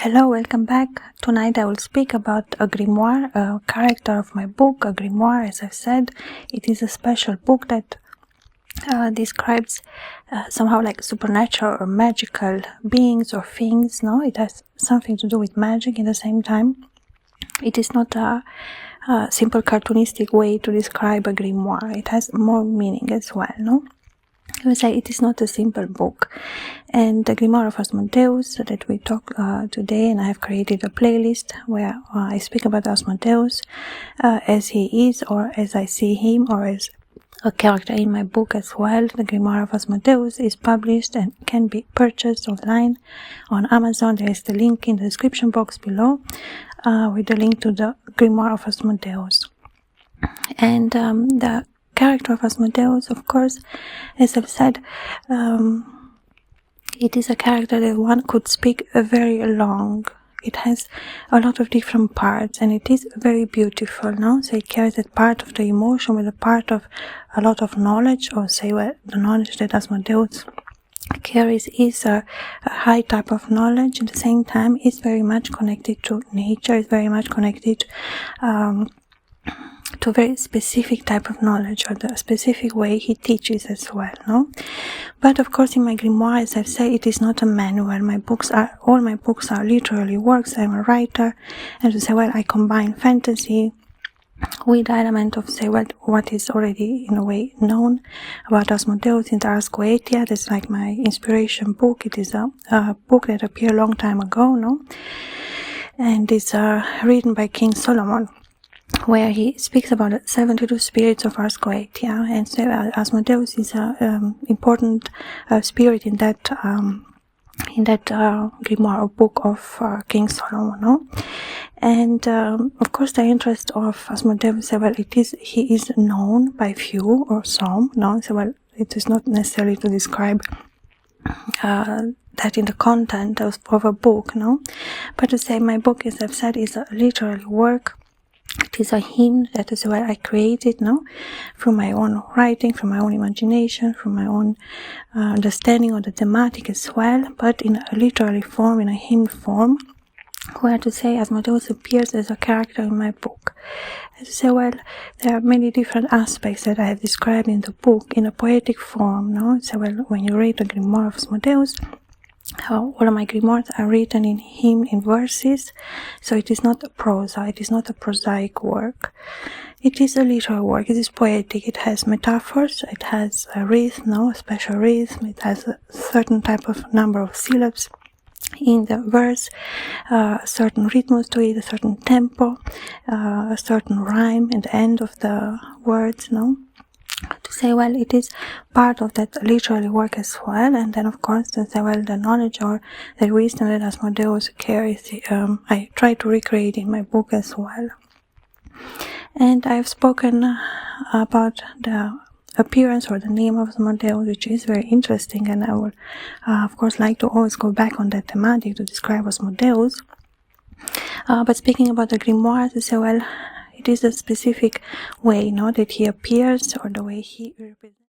Hello, welcome back. Tonight I will speak about a grimoire, a character of my book. A grimoire, as I've said, it is a special book that describes somehow like supernatural or magical beings or things. No, it has something to do with magic. At the same time, it is not a simple cartoonistic way to describe a grimoire. It has more meaning as well. No, I would say it is not a simple book. And the Grimoire of Asmodeus that we talk today, and I have created a playlist where I speak about Asmodeus as he is, or as I see him, or as a character in my book as well. The Grimoire of Asmodeus is published and can be purchased online on Amazon. There is the link in the description box below with the link to the Grimoire of Asmodeus. And the character of Asmodeus, of course, as I've said, it is a character that one could speak very long. It has a lot of different parts, and it is very beautiful, no? So it carries that part of the emotion with a part of a lot of knowledge, or say, well, the knowledge that Asmodeus carries is a high type of knowledge. At the same time, it's very much connected to nature, it's very much connected to a very specific type of knowledge, or the specific way he teaches as well, no? But of course, in my grimoire, as I've said, it is not a manual. All my books are literally works. I'm a writer, and to say, well, I combine fantasy with the element of, say, well, what is already in a way known about Asmodeus in the Ars Goetia. That's like my inspiration book. It is a book that appeared a long time ago, no? And it's written by King Solomon, where he speaks about the 72 spirits of Ars Goetia, and so Asmodeus is an important spirit in that grimoire or book of King Solomon, no? And of course, the interest of Asmodeus, well, he is known by few or some, no? So, well, it is not necessarily to describe that in the content of a book, no? But to say my book, as I've said, is a literary work. It is a hymn that is what I created, no, from my own writing, from my own imagination, from my own understanding of the thematic as well, but in a literary form, in a hymn form, where to say Asmodeus appears as a character in my book. As I say, well, there are many different aspects that I have described in the book in a poetic form, no. So, well, when you read the Grimoire of Asmodeus, all of my grimoires are written in hymn, in verses, so it is not a prosa, it is not a prosaic work. It is a literary work, it is poetic, it has metaphors, it has a rhythm, no, a special rhythm, it has a certain type of number of syllables in the verse, a certain rhythm to it, a certain tempo, a certain rhyme at the end of the words, no? To say, well, it is part of that literary work as well. And then, of course, to say, well, the knowledge or the wisdom that Asmodeus carries, I try to recreate in my book as well. And I've spoken about the appearance or the name of Asmodeus, which is very interesting, and I would, of course, like to always go back on that thematic to describe Asmodeus. But speaking about the grimoire, to say, well, it is a specific way, that he appears, or the way he represents.